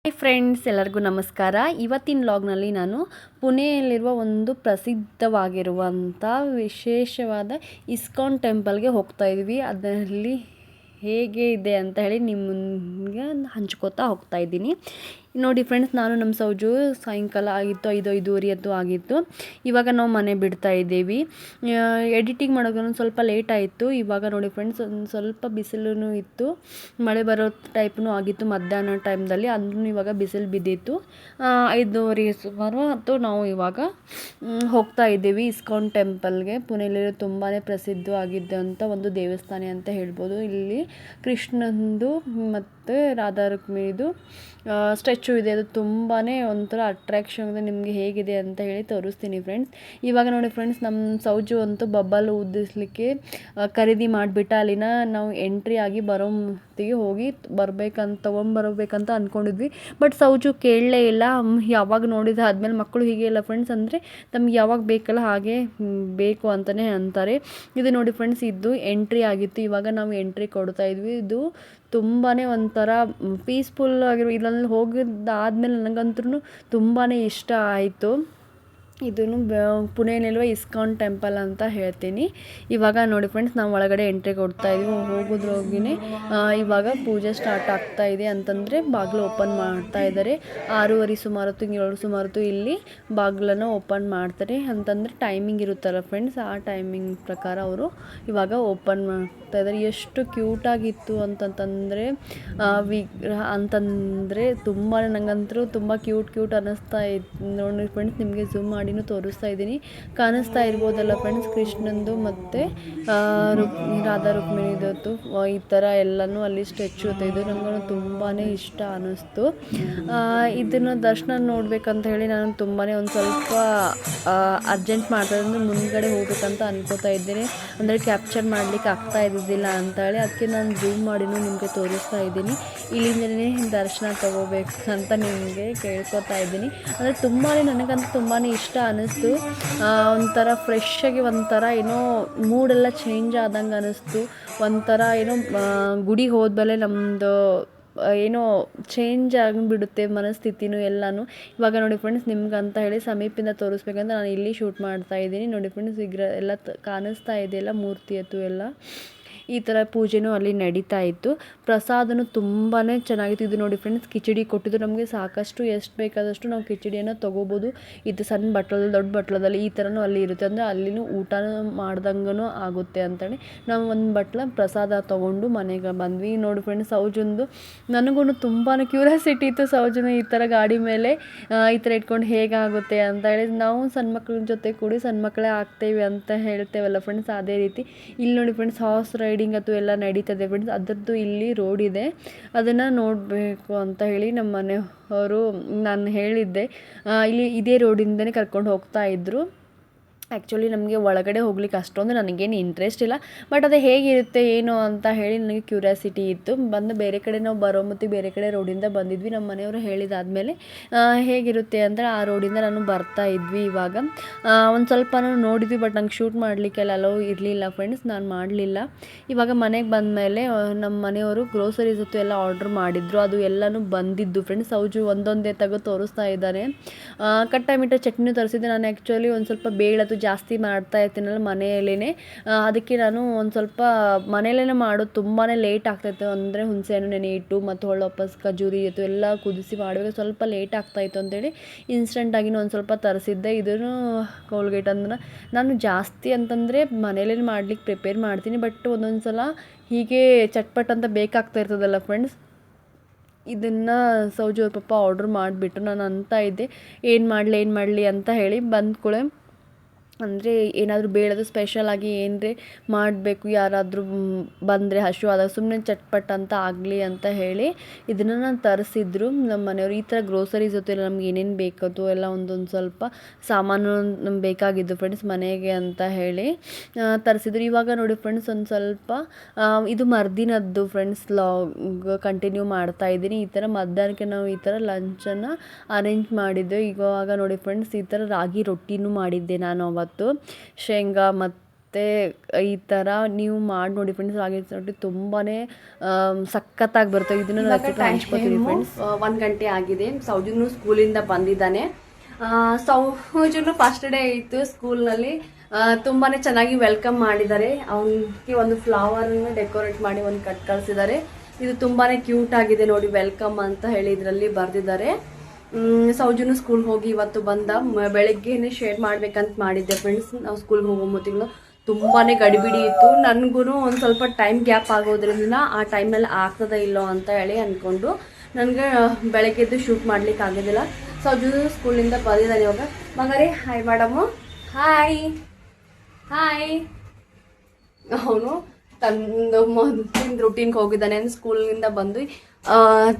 Hi friends, ಎಲ್ಲರಿಗೂ ನಮಸ್ಕಾರ. ಇವತ್ತಿನ ವ್ಲಾಗ್ನಲ್ಲಿ ನಾನು ಪುಣೆಯಲ್ಲಿರುವ ಒಂದು ಪ್ರಸಿದ್ಧವಾಗಿರುವಂಥ ವಿಶೇಷವಾದ ಇಸ್ಕಾನ್ ಟೆಂಪಲ್ಗೆ ಹೋಗ್ತಾ ಇದ್ವಿ. ಅದರಲ್ಲಿ ಹೇಗೆ ಇದೆ ಅಂತ ಹೇಳಿ ನಿಮಗೆ ಹಂಚ್ಕೋತಾ ಹೋಗ್ತಾ ಇದ್ದೀನಿ. ನೋಡಿ ಫ್ರೆಂಡ್ಸ್, ನಾನು ನಮ್ಮ ಸೌಜು ಸಾಯಂಕಾಲ ಆಗಿತ್ತು 5:05 ಆಗಿತ್ತು. ಇವಾಗ ನಾವು ಮನೆ ಬಿಡ್ತಾ ಇದ್ದೀವಿ. ಎಡಿಟಿಂಗ್ ಮಾಡೋದು ಸ್ವಲ್ಪ ಲೇಟ್ ಆಯಿತು. ಇವಾಗ ನೋಡಿ ಫ್ರೆಂಡ್ಸ್, ಒಂದು ಸ್ವಲ್ಪ ಬಿಸಿಲು ಇತ್ತು, ಮಳೆ ಬರೋ ಟೈಪ್ನೂ ಆಗಿತ್ತು ಮಧ್ಯಾಹ್ನ ಟೈಮ್ದಲ್ಲಿ. ಅಂದ್ರೂ ಇವಾಗ ಬಿಸಿಲು ಬಿದ್ದಿತ್ತು. 5:30 ಸುಮಾರು ಮತ್ತು ನಾವು ಇವಾಗ ಹೋಗ್ತಾ ಇದ್ದೀವಿ ಇಸ್ಕಾನ್ ಟೆಂಪಲ್ಗೆ. ಪುಣೆಯಲ್ಲಿ ತುಂಬಾ ಪ್ರಸಿದ್ಧವಾಗಿದ್ದಂಥ ಒಂದು ದೇವಸ್ಥಾನ ಅಂತ ಹೇಳ್ಬೋದು. ಇಲ್ಲಿ ಕೃಷ್ಣಂದು ಮತ್ತು ರಾಧಾ ರುಕ್ಮಿಣಿದು ಸ್ಟ್ಯಾಚು ಇದೆ. ಅದು ತುಂಬಾ ಒಂಥರ ಅಟ್ರಾಕ್ಷನ್ ಇದೆ. ನಿಮಗೆ ಹೇಗಿದೆ ಅಂತ ಹೇಳಿ ತೋರಿಸ್ತೀನಿ ಫ್ರೆಂಡ್ಸ್. ಇವಾಗ ನೋಡಿ ಫ್ರೆಂಡ್ಸ್, ನಮ್ಮ ಸೌಜು ಅಂತೂ ಬಬ್ಬಲ್ ಊದಿಸ್ಲಿಕ್ಕೆ ಖರೀದಿ ಮಾಡಿಬಿಟ್ಟ. ಅಲ್ಲಿನ ನಾವು ಎಂಟ್ರಿ ಆಗಿ ಬರೋ ಹೊತ್ತಿಗೆ ಹೋಗಿ ತೊಗೊಂಬರ್ಬೇಕಂತ ಅಂದ್ಕೊಂಡಿದ್ವಿ. ಬಟ್ ಸೌಜು ಕೇಳಲೇ ಇಲ್ಲ. ಯಾವಾಗ ನೋಡಿದ ಆದಮೇಲೆ ಮಕ್ಕಳು ಹೀಗೆ ಇಲ್ಲ ಫ್ರೆಂಡ್ಸ್, ಅಂದರೆ ತಮ್ಗೆ ಯಾವಾಗ ಬೇಕಲ್ಲ ಹಾಗೆ ಬೇಕು ಅಂತಲೇ ಅಂತಾರೆ. ಇದು ನೋಡಿ ಫ್ರೆಂಡ್ಸ್, ಇದು ಎಂಟ್ರಿ ಆಗಿತ್ತು. ಇವಾಗ ನಾವು ಎಂಟ್ರಿ ಕೊಡ್ತಾ ಇದ್ವಿ. ಇದು ತುಂಬಾ ಒಂಥರ ಪೀಸ್ಫುಲ್ ಆಗಿರೋ, ಇದರಲ್ಲಿ ಹೋಗಿದ್ದಾದ್ಮೇಲೆ ನನಗಂತೂ ತುಂಬಾ ಇಷ್ಟ ಆಯಿತು. ಇದನ್ನು ಪುಣೆಯಲ್ಲಿರುವ ಇಸ್ಕಾನ್ ಟೆಂಪಲ್ ಅಂತ ಹೇಳ್ತೀನಿ. ಇವಾಗ ನೋಡಿ ಫ್ರೆಂಡ್ಸ್, ನಾವು ಒಳಗಡೆ ಎಂಟ್ರಿ ಕೊಡ್ತಾ ಇದ್ವಿ. ಹೋಗಿನೇ ಇವಾಗ ಪೂಜೆ ಸ್ಟಾರ್ಟ್ ಆಗ್ತಾ ಇದೆ. ಅಂತಂದರೆ ಬಾಗಿಲು ಓಪನ್ ಮಾಡ್ತಾ ಇದ್ದಾರೆ. 6:30 ಸುಮಾರು 7 ಸುಮಾರು ಇಲ್ಲಿ ಬಾಗಿಲನ್ನು ಓಪನ್ ಮಾಡ್ತಾರೆ. ಅಂತಂದರೆ ಟೈಮಿಂಗ್ ಇರುತ್ತಲ್ಲ ಫ್ರೆಂಡ್ಸ್, ಆ ಟೈಮಿಂಗ್ ಪ್ರಕಾರ ಅವರು ಇವಾಗ ಓಪನ್ ಮಾಡ್ತಾ ಇದ್ದಾರೆ. ಎಷ್ಟು ಕ್ಯೂಟಾಗಿತ್ತು ಅಂತಂತಂದರೆ ವಿಗ್ರಹ ಅಂತಂದರೆ ತುಂಬಾ, ನನಗಂತೂ ತುಂಬ ಕ್ಯೂಟ್ ಅನ್ನಿಸ್ತಾ ಇತ್ತು. ನೋಡಿ ಫ್ರೆಂಡ್ಸ್, ನಿಮಗೆ ಝೂಮ್ ಮಾಡಿನೂ ತೋರಿಸ್ತಾ ಇದ್ದೀನಿ. ಕಾಣಿಸ್ತಾ ಇರ್ಬೋದಲ್ಲ ಫ್ರೆಂಡ್ಸ್, ಕೃಷ್ಣಂದು ಮತ್ತು ರಾಧಾ ರುಕ್ಮಿಣಿದತ್ತು ಈ ಥರ ಎಲ್ಲನೂ ಅಲ್ಲಿ ಸ್ಟ್ಯಾಚು ಇದು ನನಗೂ ತುಂಬಾ ಇಷ್ಟ ಅನ್ನಿಸ್ತು. ಇದನ್ನು ದರ್ಶನ ನೋಡಬೇಕಂತ ಹೇಳಿ ನಾನು ತುಂಬಾ ಒಂದು ಸ್ವಲ್ಪ ಅರ್ಜೆಂಟ್ ಮಾಡ್ತಾ ಇದ್ದರೆ ಮುಂದ್ಗಡೆ ಹೋಗ್ಬೇಕಂತ ಅನ್ಕೋತಾ ಇದ್ದೀನಿ. ಅಂದರೆ ಕ್ಯಾಪ್ಚರ್ ಮಾಡಲಿಕ್ಕೆ ಆಗ್ತಾ ಇದ್ದಿದ್ದಿಲ್ಲ ಅಂತ ಹೇಳಿ ಅದಕ್ಕೆ ನಾನು ಝೂಮ್ ಮಾಡಿನೂ ನಿಮಗೆ ತೋರಿಸ್ತಾ ಇದ್ದೀನಿ. ಇಲ್ಲಿಂದಲೇ ದರ್ಶನ ತಗೋಬೇಕಂತ ನಿಮಗೆ ಕೇಳ್ಕೊತಾ ಇದ್ದೀನಿ. ಅಂದರೆ ತುಂಬಾ ನನಗಂತೂ ತುಂಬಾ ಇಷ್ಟ ಅನ್ನಿಸ್ತು. ಒಂಥರ ಫ್ರೆಶ್ಶಾಗಿ ಒಂಥರ ಏನೋ ಮೂಡೆಲ್ಲ ಚೇಂಜ್ ಆದಂಗೆ ಅನ್ನಿಸ್ತು. ಒಂಥರ ಏನೋ ಗುಡಿಗೆ ಹೋದ್ಮೇಲೆ ನಮ್ಮದು ಏನೋ ಚೇಂಜ್ ಆಗಿಬಿಡುತ್ತೆ ಮನಸ್ಥಿತಿನೂ ಎಲ್ಲನೂ. ಇವಾಗ ನೋಡಿ ಫ್ರೆಂಡ್ಸ್, ನಿಮ್ಗೆ ಅಂತ ಹೇಳಿ ಸಮೀಪದಿಂದ ತೋರಿಸ್ಬೇಕಂತ ನಾನು ಇಲ್ಲಿ ಶೂಟ್ ಮಾಡ್ತಾ ಇದ್ದೀನಿ. ನೋಡಿ ಫ್ರೆಂಡ್ಸ್, ವಿಗ್ರಹ ಎಲ್ಲ ಕಾಣಿಸ್ತಾ ಇದೆಯಲ್ಲ, ಮೂರ್ತಿ ಅದು ಎಲ್ಲ ಈ ಥರ ಪೂಜೆನೂ ಅಲ್ಲಿ ನಡೀತಾ ಇತ್ತು. ಪ್ರಸಾದನೂ ತುಂಬಾ ಚೆನ್ನಾಗಿತ್ತು. ಇದು ನೋಡಿ ಫ್ರೆಂಡ್ಸ್, ಕಿಚಡಿ ಕೊಟ್ಟಿದ್ದು ನಮಗೆ ಸಾಕಷ್ಟು, ಎಷ್ಟು ಬೇಕಾದಷ್ಟು ನಾವು ಕಿಚಡಿಯನ್ನು ತೊಗೋಬೋದು. ಇದು ಸಣ್ಣ ಬಟ್ಲಲ್ಲಿ ದೊಡ್ಡ ಬಟ್ಲದಲ್ಲಿ ಈ ಥರನೂ ಅಲ್ಲಿ ಇರುತ್ತೆ. ಅಂದರೆ ಅಲ್ಲಿನೂ ಊಟ ಮಾಡ್ದಂಗೂ ಆಗುತ್ತೆ ಅಂತೇಳಿ ನಾವು ಒಂದು ಬಟ್ಲ ಪ್ರಸಾದ ತೊಗೊಂಡು ಮನೆಗೆ ಬಂದ್ವಿ. ನೋಡಿ ಫ್ರೆಂಡ್ಸ್, ಸೌಜುಂದು ನನಗೂ ತುಂಬಾ ಕ್ಯೂರಿಯಾಸಿಟಿ ಇತ್ತು. ಸೌಜನ ಈ ಥರ ಗಾಡಿ ಮೇಲೆ ಈ ಥರ ಇಟ್ಕೊಂಡು ಹೇಗಾಗುತ್ತೆ ಅಂತ ಹೇಳಿ, ನಾವು ಸಣ್ಣ ಮಕ್ಳ ಜೊತೆ ಕೂಡಿ ಸಣ್ಣ ಮಕ್ಕಳೇ ಆಗ್ತೇವೆ ಅಂತ ಹೇಳ್ತೇವಲ್ಲ ಫ್ರೆಂಡ್ಸ್, ಅದೇ ರೀತಿ ಇಲ್ಲಿ ನೋಡಿ ಫ್ರೆಂಡ್ಸ್, ಹಾರ್ಸ್ ರೈಡಿಂಗ್ ಅದು ಎಲ್ಲ ನಡೀತದೆ ಫ್ರೆಂಡ್ಸ್. ಅದರದ್ದು ಇಲ್ಲಿ ರೋಡ್ ಇದೆ, ಅದನ್ನು ನೋಡಬೇಕು ಅಂತ ಹೇಳಿ ನಮ್ಮ ಮನೆಯವರು ನಾನು ಹೇಳಿದ್ದೆ. ಇಲ್ಲಿ ಇದೇ ರೋಡಿಂದನೇ ಕರ್ಕೊಂಡು ಹೋಗ್ತಾ ಇದ್ದರು. ಆ್ಯಕ್ಚುಲಿ ನಮಗೆ ಒಳಗಡೆ ಹೋಗ್ಲಿಕ್ಕೆ ಅಷ್ಟೊಂದು ನನಗೇನು ಇಂಟ್ರೆಸ್ಟ್ ಇಲ್ಲ. ಬಟ್ ಅದು ಹೇಗಿರುತ್ತೆ ಏನು ಅಂತ ಹೇಳಿ ನನಗೆ ಕ್ಯೂರಿಯಾಸಿಟಿ ಇತ್ತು. ಬೇರೆ ಕಡೆ ನಾವು ಬರೋ ಮತ್ತು ಬೇರೆ ಕಡೆ ರೋಡಿಂದ ಬಂದಿದ್ವಿ. ನಮ್ಮ ಮನೆಯವರು ಹೇಳಿದಾದಮೇಲೆ ಹೇಗಿರುತ್ತೆ ಅಂದರೆ ಆ ರೋಡಿಂದ ನಾನು ಬರ್ತಾ ಇದ್ವಿ. ಇವಾಗ ಒಂದು ಸ್ವಲ್ಪ ನೋಡಿದ್ವಿ, ಬಟ್ ನಂಗೆ ಶೂಟ್ ಮಾಡಲಿಕ್ಕೆ ಅಲೋ ಇರಲಿಲ್ಲ ಫ್ರೆಂಡ್ಸ್, ನಾನು ಮಾಡಲಿಲ್ಲ. ಇವಾಗ ಮನೆಗೆ ಬಂದಮೇಲೆ ನಮ್ಮ ಮನೆಯವರು ಗ್ರೋಸರೀಸ್ ಹೊತ್ತು ಎಲ್ಲ ಆರ್ಡ್ರ್ ಮಾಡಿದ್ರು. ಅದು ಎಲ್ಲನೂ ಬಂದಿದ್ದು ಫ್ರೆಂಡ್ಸ್. ಸೌಜು ಒಂದೊಂದೇ ತೆಗೆದು ತೋರಿಸ್ತಾ ಇದ್ದಾನೆ. ಕಟ್ಟಾಮಿಟ್ಟ ಚಟ್ನಿ ತರಿಸಿದ್ದೆ. ನಾನು ಆ್ಯಕ್ಚುಲಿ ಒಂದು ಸ್ವಲ್ಪ ಬೇಳದು ಜಾಸ್ತಿ ಮಾಡ್ತಾ ಇರ್ತೀನಲ್ಲ ಮನೆಯಲ್ಲೇ, ಅದಕ್ಕೆ ನಾನು ಒಂದು ಸ್ವಲ್ಪ ಮನೆಯಲ್ಲೇ ಮಾಡೋದು ತುಂಬಾ ಲೇಟ್ ಆಗ್ತಾಯಿತ್ತು. ಅಂದರೆ ಹುಣಸೆಹಣ್ಣು ನೆನೆ ಇಟ್ಟು ಮತ್ತು ವಾಪಸ್ ಖಜೂರಿ ಇತ್ತು ಎಲ್ಲ ಕುದಿಸಿ ಮಾಡಬೇಕು, ಸ್ವಲ್ಪ ಲೇಟ್ ಆಗ್ತಾಯಿತ್ತು ಅಂತೇಳಿ ಇನ್ಸ್ಟೆಂಟಾಗಿನೂ ಒಂದು ಸ್ವಲ್ಪ ತರಿಸಿದ್ದೆ. ಇದನ್ನು ಕೋಲ್ಗೇಟ್ ಅಂದ್ರೆ ನಾನು ಜಾಸ್ತಿ ಅಂತಂದರೆ ಮನೆಯಲ್ಲೇ ಮಾಡ್ಲಿಕ್ಕೆ ಪ್ರಿಪೇರ್ ಮಾಡ್ತೀನಿ. ಬಟ್ ಒಂದೊಂದು ಸಲ ಹೀಗೆ ಚಟ್ಪಟ್ ಅಂತ ಬೇಕಾಗ್ತಾ ಇರ್ತದಲ್ಲ ಫ್ರೆಂಡ್ಸ್, ಇದನ್ನು ಸೌಜು ಅವ್ರ ಪಪ್ಪ ಆರ್ಡ್ರ್ ಮಾಡಿಬಿಟ್ಟು ನಾನು ಅಂತ ಇದ್ದೆ ಏನು ಮಾಡಲಿ ಅಂತ ಹೇಳಿ ಬಂದ ಕೂಡಲೇ, ಅಂದರೆ ಏನಾದರೂ ಬೇಡದು ಸ್ಪೆಷಲಾಗಿ ಏನರೇ ಮಾಡಬೇಕು, ಯಾರಾದರೂ ಬಂದರೆ ಹಸಿವಾದಾಗ ಸುಮ್ಮನೆ ಚಟ್ಪಟ್ ಅಂತ ಆಗಲಿ ಅಂತ ಹೇಳಿ ಇದನ್ನು ನಾನು ತರಿಸಿದ್ರು ನಮ್ಮ ಮನೆಯವರು. ಈ ಥರ ಗ್ರೋಸರೀಸ್ ಜೊತೆ ನಮ್ಗೆ ಏನೇನು ಬೇಕದು ಎಲ್ಲ ಒಂದೊಂದು ಸ್ವಲ್ಪ ಸಾಮಾನು ನಮ್ಗೆ ಬೇಕಾಗಿದ್ದು ಫ್ರೆಂಡ್ಸ್ ಮನೆಗೆ ಅಂತ ಹೇಳಿ ತರಿಸಿದ್ರು. ಇವಾಗ ನೋಡಿ ಫ್ರೆಂಡ್ಸ್, ಒಂದು ಸ್ವಲ್ಪ ಇದು ಮರ್ದಿನದ್ದು ಫ್ರೆಂಡ್ಸ್ ಲಾಗ್ ಕಂಟಿನ್ಯೂ ಮಾಡ್ತಾ ಇದ್ದೀನಿ. ಈ ಥರ ಮಧ್ಯಾಹ್ನಕ್ಕೆ ನಾವು ಈ ಥರ ಲಂಚನ್ನು ಅರೇಂಜ್ ಮಾಡಿದ್ದೆ. ಇವಾಗ ನೋಡಿ ಫ್ರೆಂಡ್ಸ್, ಈ ಥರ ರಾಗಿ ರೊಟ್ಟಿನೂ ಮಾಡಿದ್ದೆ ನಾನು ಅವತ್ತು. ಶೇಂಗಾ ಮತ್ತು ಮತ್ತು ಈ ಥರ ನೀವು ಮಾಡಿ ನೋಡಿ ಫ್ರೆಂಡ್ಸ್. ಹಾಗೆ ನೋಡಿ ತುಂಬಾ ಸಖತ್ತಾಗಿ ಬರುತ್ತೆ. ಇದನ್ನು ಹಂಚ್ಕೊತೀನಿ ಫ್ರೆಂಡ್ಸ್. 1 ಗಂಟೆ ಆಗಿದೆ. ಸೌಜನು ಸ್ಕೂಲಿಂದ ಬಂದಿದ್ದಾನೆ. ಸೌಜನು ಫಸ್ಟ್ ಡೇ ಇತ್ತು ಸ್ಕೂಲ್ನಲ್ಲಿ. ತುಂಬಾ ಚೆನ್ನಾಗಿ ವೆಲ್ಕಮ್ ಮಾಡಿದ್ದಾರೆ. ಅವನಿಗೆ ಒಂದು ಫ್ಲವರನ್ನು ಡೆಕೋರೇಟ್ ಮಾಡಿ ಒಂದು ಕಳಿಸಿದ್ದಾರೆ. ಇದು ತುಂಬಾ ಕ್ಯೂಟ್ ಆಗಿದೆ ನೋಡಿ, ವೆಲ್ಕಮ್ ಅಂತ ಹೇಳಿ ಇದರಲ್ಲಿ ಬರೆದಿದ್ದಾರೆ. ಸೌಜನು ಸ್ಕೂಲ್ ಹೋಗಿ ಇವತ್ತು ಬಂದ. ಬೆಳಗ್ಗೆನೆ ಶೇರ್ ಮಾಡ್ಬೇಕಂತ ಮಾಡಿದ್ದೆ ಫ್ರೆಂಡ್ಸ್. ನಾವು ಸ್ಕೂಲ್ಗೆ ಹೋಗೋ ಮೊದಲು ತುಂಬಾ ಗಡಿಬಿಡಿ ಇತ್ತು. ನನಗೂ ಒಂದು ಸ್ವಲ್ಪ ಟೈಮ್ ಗ್ಯಾಪ್ ಆಗೋದ್ರಿಂದ ಆ ಟೈಮಲ್ಲಿ ಆಗ್ತದ ಇಲ್ಲೋ ಅಂತ ಹೇಳಿ ಅಂದ್ಕೊಂಡು ನನಗೆ ಬೆಳಗ್ಗೆದ್ದು ಶೂಟ್ ಮಾಡ್ಲಿಕ್ಕೆ ಆಗೋದಿಲ್ಲ. ಸೌಜನು ಸ್ಕೂಲಿಂದ ಬಂದಿದ್ದಾನೆ ಇವಾಗ. ಮಗರೇ ಹಾಯ್ ಮೇಡಮು. Hi hi. ಅವನು ತಂದು ಮೊದಲಿನ ರೂಟೀನ್ಗೆ ಹೋಗಿದ್ದಾನೆ. ಅಂದ್ರೆ ಸ್ಕೂಲಿಂದ ಬಂದು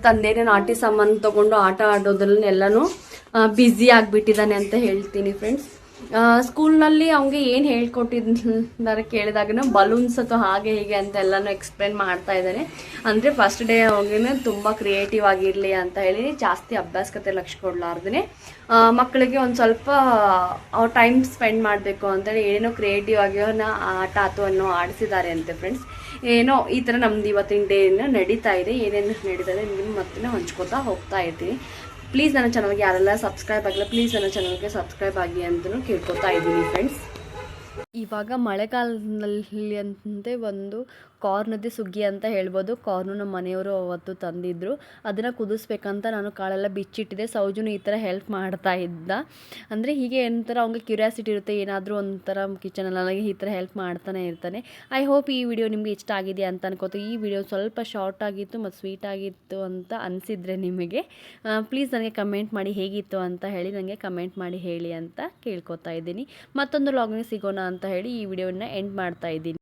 ತಂದೇನೇನು ಆಟಿ ಸಾಮಾನು ತೊಗೊಂಡು ಆಟ ಆಡೋದ್ರಲ್ಲಿ ಎಲ್ಲನೂ ಬ್ಯುಸಿ ಆಗಿಬಿಟ್ಟಿದ್ದಾನೆ ಅಂತ ಹೇಳ್ತೀನಿ ಫ್ರೆಂಡ್ಸ್. ಸ್ಕೂಲ್ನಲ್ಲಿ ಅವ್ನಿಗೆ ಏನು ಹೇಳ್ಕೊಟ್ಟಿದ್ದಾರೆ ಕೇಳಿದಾಗನ ಬಲೂನ್ಸ್ ಅಥವಾ ಹಾಗೆ ಹೀಗೆ ಅಂತ ಎಲ್ಲನೂ ಎಕ್ಸ್ಪ್ಲೇನ್ ಮಾಡ್ತಾ ಇದ್ದಾನೆ. ಅಂದರೆ ಫಸ್ಟ್ ಡೇ ಅವ್ನಿಗೆ ತುಂಬ ಕ್ರಿಯೇಟಿವ್ ಆಗಿರಲಿ ಅಂತ ಹೇಳಿ ಜಾಸ್ತಿ ಅಭ್ಯಾಸಕತೆ ಲಕ್ಷ್ಯ ಕೊಡಲಾರ್ದೇ ಮಕ್ಕಳಿಗೆ ಒಂದು ಸ್ವಲ್ಪ ಅವ್ರು ಟೈಮ್ ಸ್ಪೆಂಡ್ ಮಾಡಬೇಕು ಅಂತೇಳಿ ಏನೇನೋ ಕ್ರಿಯೇಟಿವ್ ಆಗಿ ಆಟ ಅಥವಾ ಆಡಿಸಿದ್ದಾರೆ ಅಂತೆ ಫ್ರೆಂಡ್ಸ್. ಏನೋ ಈ ಥರ ನಮ್ದು ಇವತ್ತಿನ ಡೇನ ನಡೀತಾ ಇದೆ. ಏನೇನು ನಡೀತಾ ಇದೆ ನಿಮ್ಗೆ ಮತ್ತೆ ಹಂಚ್ಕೋತಾ ಹೋಗ್ತಾ ಇರ್ತೀನಿ. ಪ್ಲೀಸ್ ನನ್ನ ಚಾನಲ್ಗೆ ಯಾರೆಲ್ಲ ಸಬ್ಸ್ಕ್ರೈಬ್ ಆಗಿಲ್ಲ ಪ್ಲೀಸ್ ನನ್ನ ಚಾನಲ್ಗೆ ಸಬ್ಸ್ಕ್ರೈಬ್ ಆಗಿ ಅಂತಲೂ ಕೇಳ್ಕೊತಾ ಇದ್ದೀನಿ ಫ್ರೆಂಡ್ಸ್. ಇವಾಗ ಮಳೆಗಾಲದಲ್ಲಿ ಅಂತೆ ಒಂದು ಕಾರ್ನದೇ ಸುಗ್ಗಿ ಅಂತ ಹೇಳ್ಬೋದು. ಕಾರ್ನು ನಮ್ಮ ಮನೆಯವರು ಅವತ್ತು ತಂದಿದ್ದರು. ಅದನ್ನು ಕುದಿಸ್ಬೇಕಂತ ನಾನು ಕಾಳೆಲ್ಲ ಬಿಚ್ಚಿಟ್ಟಿದ್ದೆ. ಸೌಜನು ಈ ಥರ ಹೆಲ್ಪ್ ಮಾಡ್ತಾ ಇದ್ದ. ಅಂದರೆ ಹೀಗೆ ಒಂಥರ ಅವ್ನಿಗೆ ಕ್ಯೂರಿಯಾಸಿಟಿ ಇರುತ್ತೆ, ಏನಾದರೂ ಒಂಥರ ಕಿಚನಲ್ಲಿ ನನಗೆ ಈ ಥರ ಹೆಲ್ಪ್ ಮಾಡ್ತಾನೆ ಇರ್ತಾನೆ. ಐ ಹೋಪ್ ಈ ವಿಡಿಯೋ ನಿಮಗೆ ಇಷ್ಟ ಆಗಿದೆ ಅಂತ ಅನ್ಕೋತೀನಿ. ಈ ವಿಡಿಯೋ ಸ್ವಲ್ಪ ಶಾರ್ಟ್ ಆಗಿತ್ತು ಮತ್ತು ಸ್ವೀಟ್ ಆಗಿತ್ತು ಅಂತ ಅನಿಸಿದರೆ ನಿಮಗೆ ಪ್ಲೀಸ್ ನನಗೆ ಕಮೆಂಟ್ ಮಾಡಿ ಹೇಗಿತ್ತು ಅಂತ ಹೇಳಿ ನನಗೆ ಕಮೆಂಟ್ ಮಾಡಿ ಹೇಳಿ ಅಂತ ಕೇಳ್ಕೊತಾ ಇದ್ದೀನಿ. ಮತ್ತೊಂದು ವ್ಲಾಗ್ನಲ್ಲಿ ಸಿಗೋಣ ಅಂತ ಹೇಳಿ ಈ ವಿಡಿಯೋನ ಎಂಡ್ ಮಾಡ್ತಾ ಇದ್ದೀನಿ.